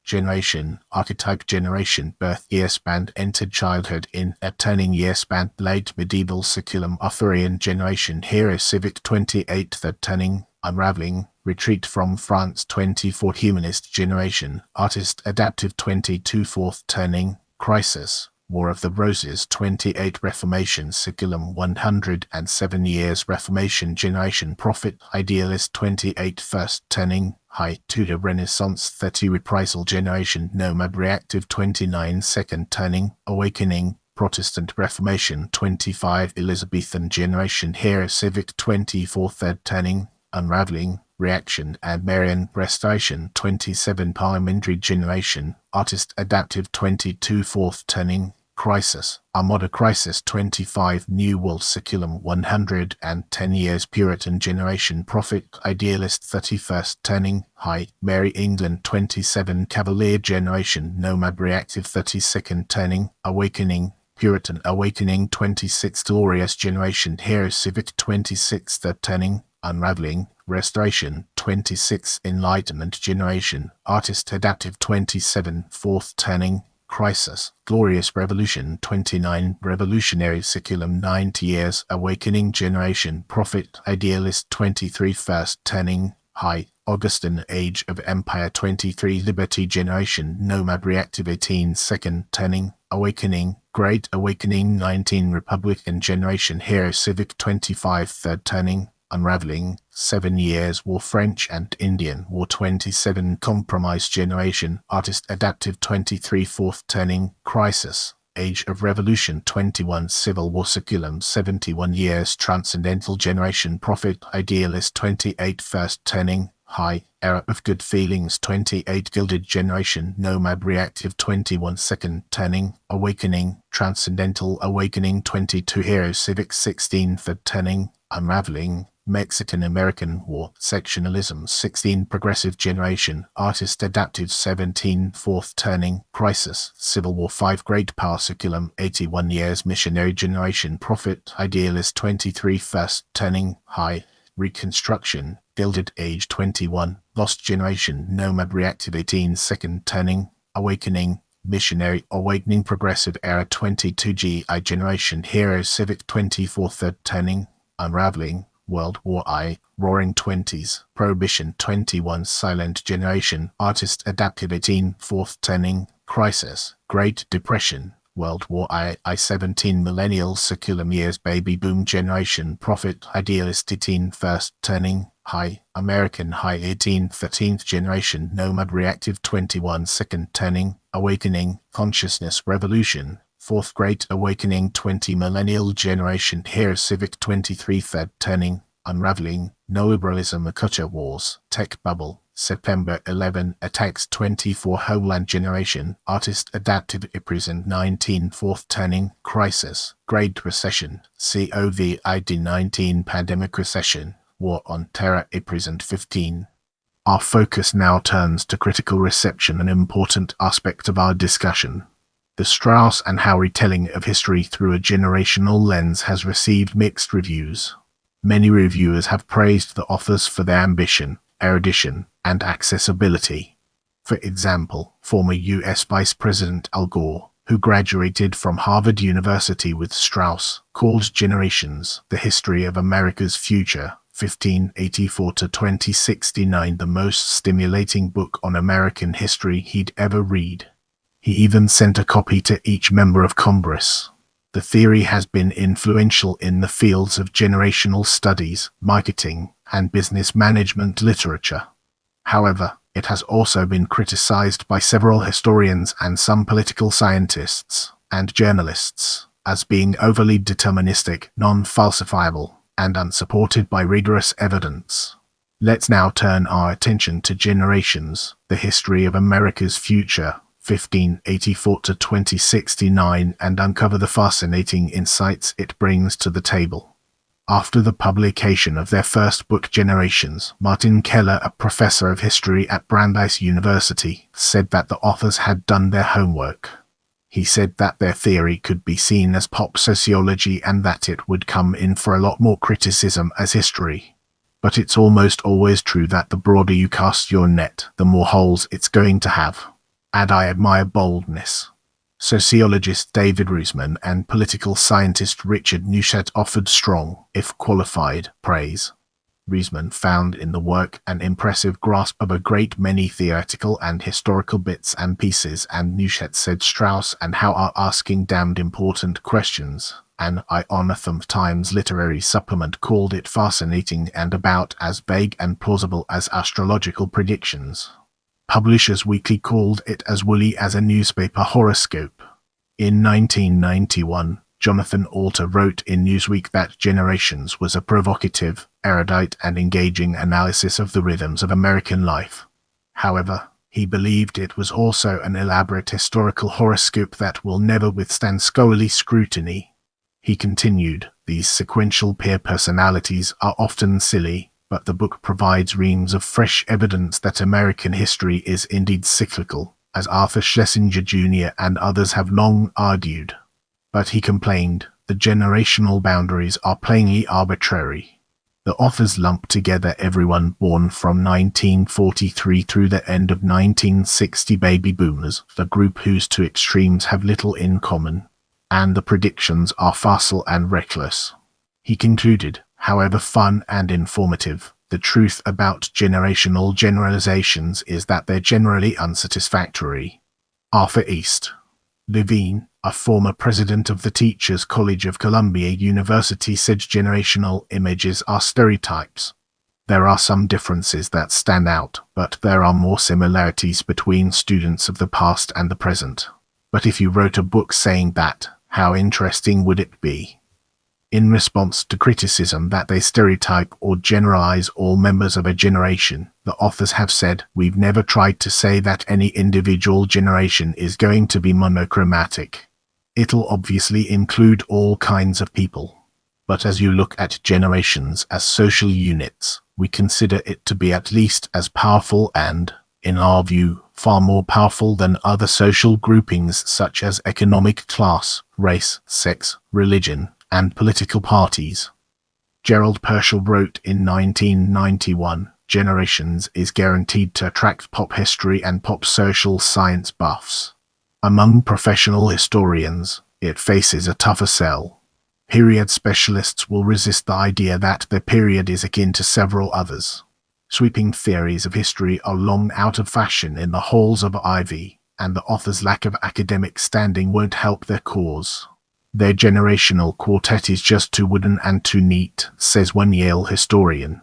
Generation, archetype generation, birth year span, entered childhood in a turning year span, late medieval saeculum, Arthurian generation, hero civic 28, third turning, unraveling, retreat from France 24, humanist generation, artist adaptive 22, fourth turning, crisis, War of the Roses 28, Reformation saeculum 107 years, Reformation generation, prophet idealist 28, first turning, high Tudor Renaissance 30, reprisal generation, nomad reactive 29, second turning, awakening, Protestant Reformation 25, Elizabethan generation, hero civic 24, third turning, unraveling, reaction, and Marian restoration 27, parliamentary generation, artist adaptive 22, fourth turning, crisis, Armada crisis 25, New World saeculum 110 years, Puritan generation, prophet idealist 31st turning, high Mary England 27, Cavalier generation, nomad reactive 32nd turning, awakening, Puritan awakening 26, glorious generation, hero civic 26, third turning, unraveling, restoration 26, enlightenment generation, artist adaptive 27, fourth turning, crisis, glorious revolution 29, revolutionary saeculum 90 years, awakening generation, prophet idealist 23, first turning, high Augustan age of empire 23, liberty generation, nomad reactive 18, second turning, awakening, great awakening 19, republican generation, hero civic 25, third turning, unraveling, 7 years, war French and Indian War 27, compromise generation, artist adaptive 23, fourth turning, crisis, age of revolution 21, civil war saeculum 71 years, transcendental generation, prophet idealist 28, first turning, high era of good feelings 28, gilded generation, nomad reactive 21, second turning, awakening, transcendental awakening 22, hero civic 16, third turning, unraveling, Mexican-American War, sectionalism 16, progressive generation, artist adaptive 17, fourth turning, crisis, Civil War 5, great power saeculum 81 years, missionary generation, prophet idealist 23, first turning, high, reconstruction, gilded age 21, lost generation, nomad reactive 18, second turning, awakening, missionary awakening, progressive era 22, GI generation, hero civic 24, third turning, unraveling, World War I, Roaring Twenties, Prohibition 21, Silent Generation, Artist Adaptive 18, Fourth Turning, Crisis, Great Depression, World War I 17 millennial saeculum years baby boom generation prophet idealist 18 first turning high American high 18 13th generation nomad reactive 21 second turning awakening consciousness revolution fourth great awakening 20 millennial generation hero civic 23 third turning unraveling neoliberalism culture wars tech bubble September 11 attacks 24 homeland generation artist adaptive imprisoned 19 fourth turning crisis great recession COVID-19 pandemic recession war on terror imprisoned 15. Our focus now turns to critical reception, an important aspect of our discussion. The Strauss and Howe retelling of history through a generational lens has received mixed reviews. Many reviewers have praised the authors for their ambition, erudition, and accessibility. For example, former U.S. Vice President Al Gore, who graduated from Harvard University with Strauss, called Generations: The History of America's Future, 1584 to 2069 the most stimulating book on American history he'd ever read. He even sent a copy to each member of Congress. The theory has been influential in the fields of generational studies, marketing, and business management literature. However, it has also been criticized by several historians and some political scientists and journalists as being overly deterministic, non-falsifiable, and unsupported by rigorous evidence. Let's now turn our attention to Generations: The History of America's Future, 1584 to 2069, and uncover the fascinating insights it brings to the table. After the publication of their first book Generations, Martin Keller, a professor of history at Brandeis University, said that the authors had done their homework. He said that their theory could be seen as pop sociology and that it would come in for a lot more criticism as history. But it's almost always true that the broader you cast your net, the more holes it's going to have. And I admire boldness. Sociologist David Reisman and political scientist Richard Neustadt offered strong, if qualified, praise. Reisman found in the work an impressive grasp of a great many theoretical and historical bits and pieces, and Neustadt said Strauss and Howe are asking damned important questions. An Ionatham Times literary supplement called it fascinating and about as vague and plausible as astrological predictions. Publishers Weekly called it as woolly as a newspaper horoscope. In 1991, Jonathan Alter wrote in Newsweek that Generations was a provocative, erudite, and engaging analysis of the rhythms of American life. However, he believed it was also an elaborate historical horoscope that will never withstand scholarly scrutiny. He continued, "These sequential peer personalities are often silly, but the book provides reams of fresh evidence that American history is indeed cyclical, as Arthur Schlesinger Jr. and others have long argued." But he complained, the generational boundaries are plainly arbitrary. The authors lump together everyone born from 1943 through the end of 1960 baby boomers, the group whose two extremes have little in common, and the predictions are facile and reckless. He concluded, however fun and informative, the truth about generational generalizations is that they're generally unsatisfactory. Arthur East Levine, a former president of the Teachers College of Columbia University, said generational images are stereotypes. There are some differences that stand out, but there are more similarities between students of the past and the present. But if you wrote a book saying that, how interesting would it be? In response to criticism that they stereotype or generalize all members of a generation, the authors have said, "We've never tried to say that any individual generation is going to be monochromatic. It'll obviously include all kinds of people. But as you look at generations as social units, we consider it to be at least as powerful and, in our view, far more powerful than other social groupings such as economic class, race, sex, religion, and political parties." Gerald Pershall wrote in 1991, "Generations is guaranteed to attract pop history and pop social science buffs. Among professional historians, it faces a tougher sell. Period specialists will resist the idea that their period is akin to several others. Sweeping theories of history are long out of fashion in the halls of Ivy, and the author's lack of academic standing won't help their cause. Their generational quartet is just too wooden and too neat, says one Yale historian.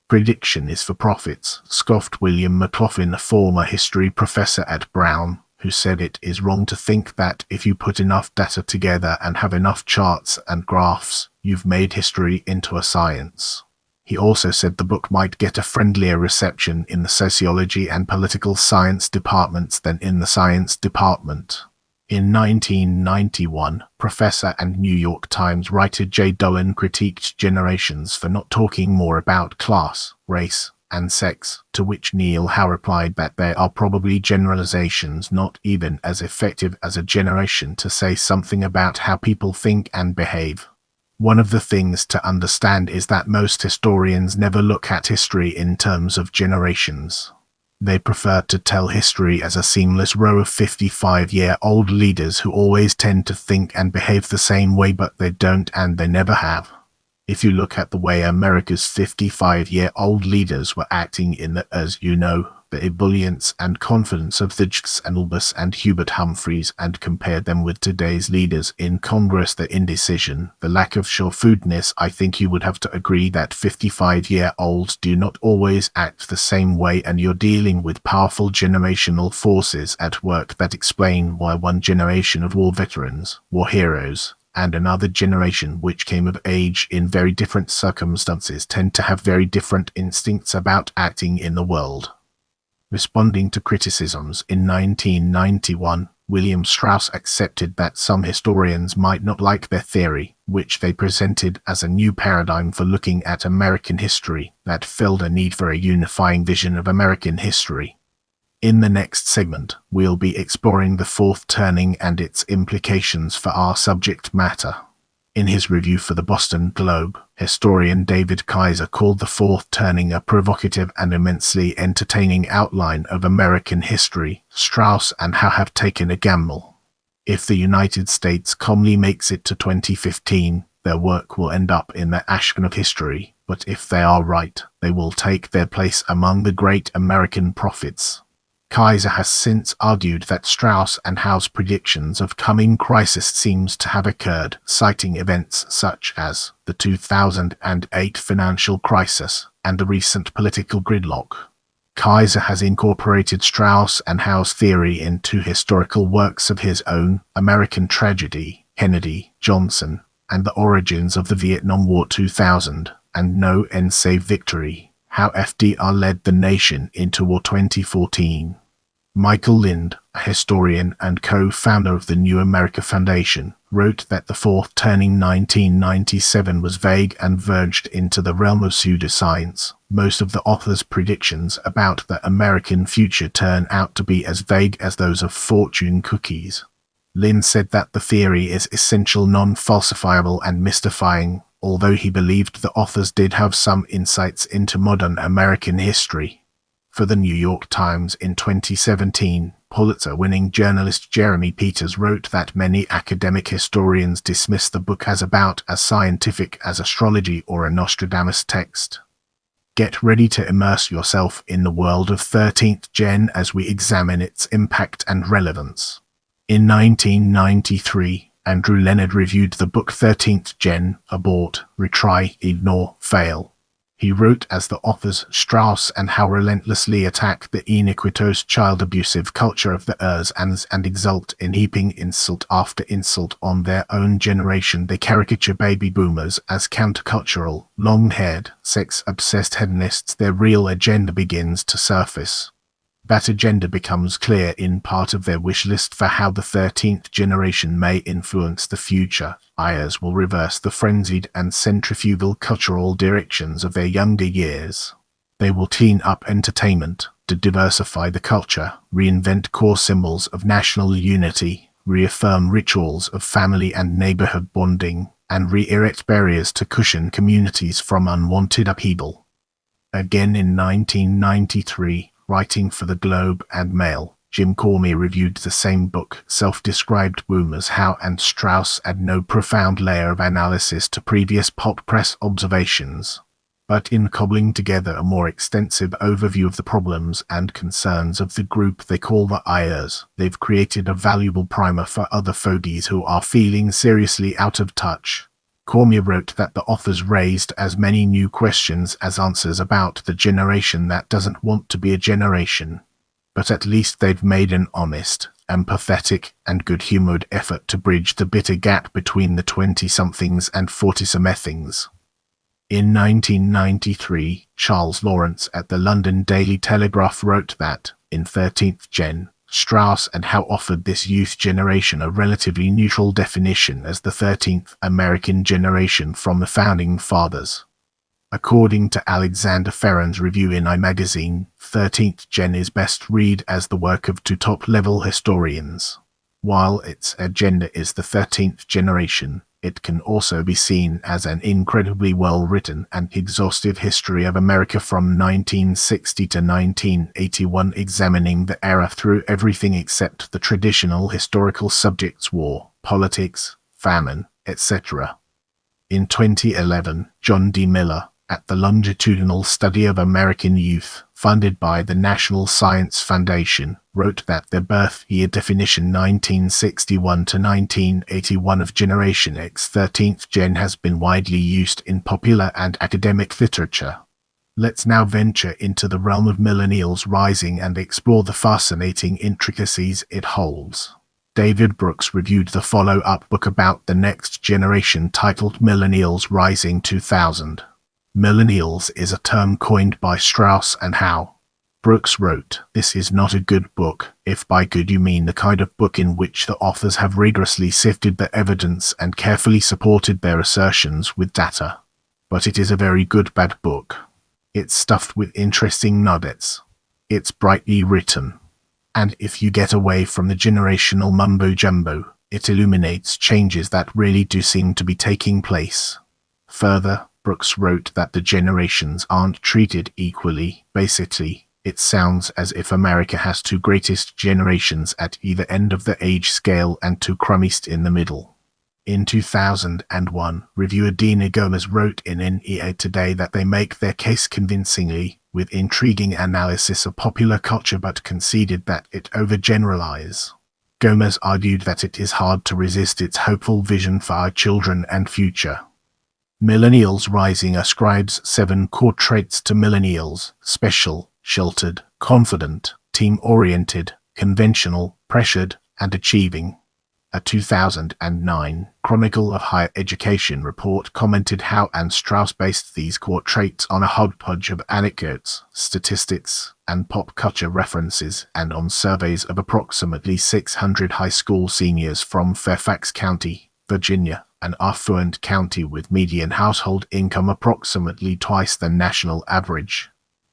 Prediction is for profits, scoffed William McLaughlin, a former history professor at Brown, who said it is wrong to think that if you put enough data together and have enough charts and graphs, you've made history into a science. He also said the book might get a friendlier reception in the sociology and political science departments than in the science department. In 1991, professor and New York Times writer Jay Dolan critiqued Generations for not talking more about class, race, and sex, to which Neil Howe replied that there are probably generalizations not even as effective as a generation to say something about how people think and behave. One of the things to understand is that most historians never look at history in terms of generations. They prefer to tell history as a seamless row of 55-year-old leaders who always tend to think and behave the same way, but they don't and they never have. If you look at the way America's 55-year-old leaders were acting in the, as you know, the ebullience and confidence of the Jacks and Albus and Hubert Humphreys, and compare them with today's leaders in Congress, the indecision, the lack of sure-footedness, I think you would have to agree that 55-year-olds do not always act the same way, and you're dealing with powerful generational forces at work that explain why one generation of war veterans, war heroes, and another generation which came of age in very different circumstances tend to have very different instincts about acting in the world. Responding to criticisms in 1991, William Strauss accepted that some historians might not like their theory, which they presented as a new paradigm for looking at American history that filled a need for a unifying vision of American history. In the next segment, we'll be exploring the fourth turning and its implications for our subject matter. In his review for the Boston Globe, historian David Kaiser called the fourth turning a provocative and immensely entertaining outline of American history. Strauss and Howe have taken a gamble. If the United States calmly makes it to 2015, their work will end up in the ashcan of history, but if they are right, they will take their place among the great American prophets. Kaiser has since argued that Strauss and Howe's predictions of coming crisis seems to have occurred, citing events such as the 2008 financial crisis and the recent political gridlock. Kaiser has incorporated Strauss and Howe's theory into historical works of his own, American Tragedy, Kennedy, Johnson, and the Origins of the Vietnam War 2000, and No End Save Victory, How FDR Led the Nation into War 2014. Michael Lind, a historian and co-founder of the New America Foundation, wrote that the fourth turning 1997 was vague and verged into the realm of pseudoscience. Most of the author's predictions about the American future turn out to be as vague as those of fortune cookies. Lind said that the theory is essential, non-falsifiable and mystifying, although he believed the authors did have some insights into modern American history. For the New York Times in 2017, Pulitzer-winning journalist Jeremy Peters wrote that many academic historians dismiss the book as about as scientific as astrology or a Nostradamus text. Get ready to immerse yourself in the world of 13th Gen as we examine its impact and relevance. In 1993, Andrew Leonard reviewed the book 13th Gen, Abort, Retry, Ignore, Fail. He wrote as the authors Strauss and Howe relentlessly attack the iniquitous child-abusive culture of the ers and exult in heaping insult after insult on their own generation. They caricature baby boomers as countercultural, long-haired, sex-obsessed hedonists. Their real agenda begins to surface. That agenda becomes clear in part of their wish list for how the 13th generation may influence the future. Ayers will reverse the frenzied and centrifugal cultural directions of their younger years. They will clean up entertainment, to diversify the culture, reinvent core symbols of national unity, reaffirm rituals of family and neighborhood bonding, and re-erect barriers to cushion communities from unwanted upheaval. Again in 1993, writing for the Globe and Mail, Jim Cormier reviewed the same book. Self-described boomers Howe and Strauss add no profound layer of analysis to previous pulp press observations. But in cobbling together a more extensive overview of the problems and concerns of the group they call the Iers, they've created a valuable primer for other fogies who are feeling seriously out of touch. Cormier wrote that the authors raised as many new questions as answers about the generation that doesn't want to be a generation. But at least they've made an honest, empathetic, and good-humoured effort to bridge the bitter gap between the 20-somethings and 40-somethings. In 1993, Charles Lawrence at the London Daily Telegraph wrote that, in 13th Gen, Strauss and Howe offered this youth generation a relatively neutral definition as the 13th American generation from the Founding Fathers. According to Alexander Ferran's review in iMagazine, 13th Gen is best read as the work of two top-level historians. While its agenda is the 13th generation, it can also be seen as an incredibly well-written and exhaustive history of America from 1960 to 1981, examining the era through everything except the traditional historical subjects: war, politics, famine, etc. In 2011, John D. Miller, at the Longitudinal Study of American Youth, funded by the National Science Foundation, wrote that the birth year definition 1961 to 1981 of Generation X 13th Gen has been widely used in popular and academic literature. Let's now venture into the realm of millennials rising and explore the fascinating intricacies it holds. David Brooks reviewed the follow-up book about the next generation titled Millennials Rising 2000. Millennials is a term coined by Strauss and Howe. Brooks wrote, "This is not a good book, if by good you mean the kind of book in which the authors have rigorously sifted the evidence and carefully supported their assertions with data. But it is a very good bad book. It's stuffed with interesting nuggets. It's brightly written. And if you get away from the generational mumbo-jumbo, it illuminates changes that really do seem to be taking place." Further, Brooks wrote that the generations aren't treated equally. Basically, it sounds as if America has two greatest generations at either end of the age scale and two crummiest in the middle. In 2001, reviewer Dina Gomez wrote in NEA Today that they make their case convincingly, with intriguing analysis of popular culture, but conceded that it overgeneralizes. Gomez argued that it is hard to resist its hopeful vision for our children and future. Millennials Rising ascribes 7 core traits to millennials: special, sheltered, confident, team-oriented, conventional, pressured, and achieving. A 2009 Chronicle of Higher Education report commented how and Strauss based these core traits on a hodgepodge of anecdotes, statistics, and pop culture references, and on surveys of approximately 600 high school seniors from Fairfax County, Virginia, an affluent county with median household income approximately twice the national average.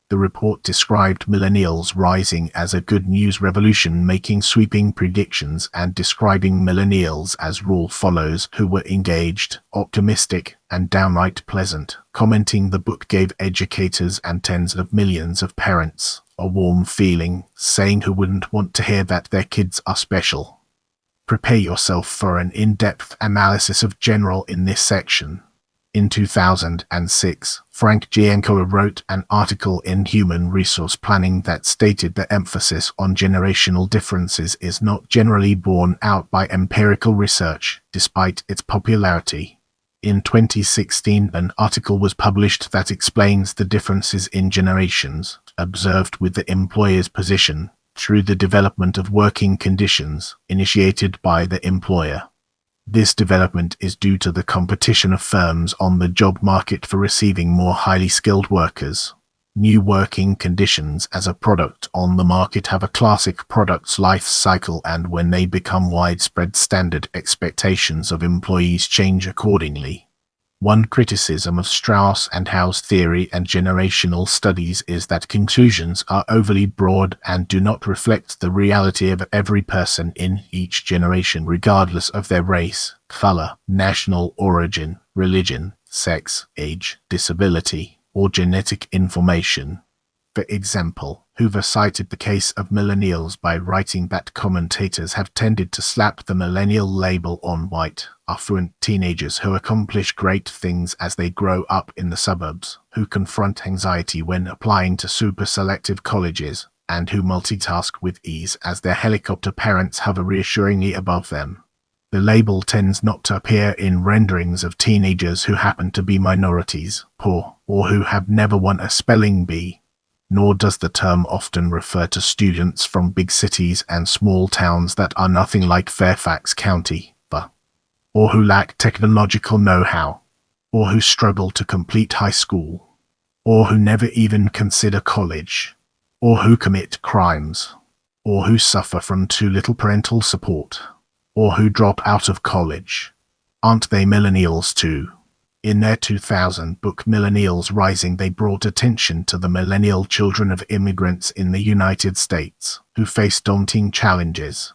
The report described millennials rising as a good news revolution, making sweeping predictions and describing millennials as rule followers who were engaged, optimistic, and downright pleasant, commenting the book gave educators and tens of millions of parents a warm feeling, saying who wouldn't want to hear that their kids are special. Prepare yourself for an in-depth analysis of general in this section. In 2006, Frank Giancola wrote an article in Human Resource Planning that stated the emphasis on generational differences is not generally borne out by empirical research, despite its popularity. In 2016, an article was published that explains the differences in generations observed with the employer's position through the development of working conditions initiated by the employer. This development is due to the competition of firms on the job market for receiving more highly skilled workers. New working conditions as a product on the market have a classic product's life cycle, and when they become widespread, standard expectations of employees change accordingly. One criticism of Strauss and Howe's theory and generational studies is that conclusions are overly broad and do not reflect the reality of every person in each generation, regardless of their race, color, national origin, religion, sex, age, disability, or genetic information. For example, Hoover cited the case of millennials by writing that commentators have tended to slap the millennial label on white, affluent teenagers who accomplish great things as they grow up in the suburbs, who confront anxiety when applying to super-selective colleges, and who multitask with ease as their helicopter parents hover reassuringly above them. The label tends not to appear in renderings of teenagers who happen to be minorities, poor, or who have never won a spelling bee. Nor does the term often refer to students from big cities and small towns that are nothing like Fairfax County, or who lack technological know-how, or who struggle to complete high school, or who never even consider college, or who commit crimes, or who suffer from too little parental support, or who drop out of college. Aren't they millennials too? In their 2000 book Millennials Rising, they brought attention to the millennial children of immigrants in the United States, who face daunting challenges.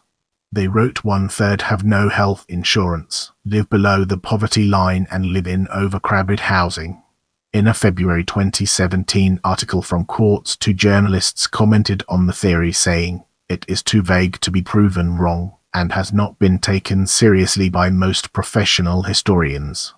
They wrote 1/3 have no health insurance, live below the poverty line, and live in overcrowded housing. In a February 2017 article from Quartz, two journalists commented on the theory, saying, "It is too vague to be proven wrong, and has not been taken seriously by most professional historians.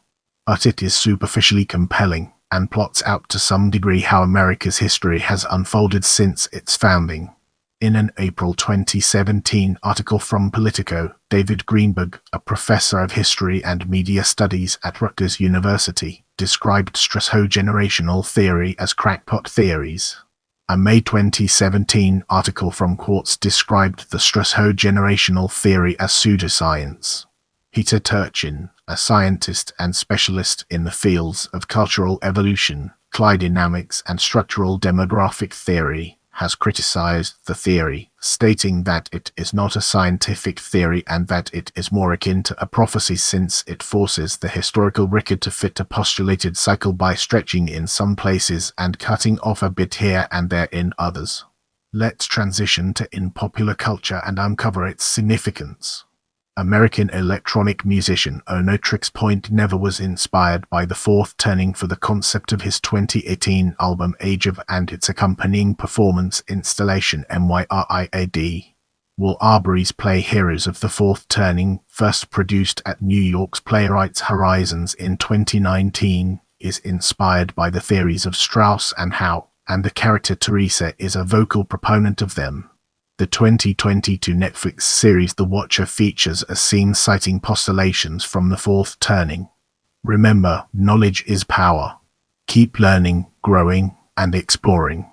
But it is superficially compelling, and plots out to some degree how America's history has unfolded since its founding." In an April 2017 article from Politico, David Greenberg, a professor of history and media studies at Rutgers University, described Strauss generational theory as crackpot theories. A May 2017 article from Quartz described the Strauss generational theory as pseudoscience. Peter Turchin, a scientist and specialist in the fields of cultural evolution, clydynamics, and structural demographic theory, has criticized the theory, stating that it is not a scientific theory and that it is more akin to a prophecy, since it forces the historical record to fit a postulated cycle by stretching in some places and cutting off a bit here and there in others. Let's transition to in popular culture and uncover its significance. American electronic musician Onotrix Point never was inspired by the fourth turning for the concept of his 2018 album Age of and its accompanying performance installation MYRIAD. Will Arbery's play Heroes of the Fourth Turning, first produced at New York's Playwrights Horizons in 2019, is inspired by the theories of Strauss and Howe, and the character Teresa is a vocal proponent of them. The 2022 Netflix series The Watcher features a scene citing postulations from the fourth turning. Remember, knowledge is power. Keep learning, growing, and exploring.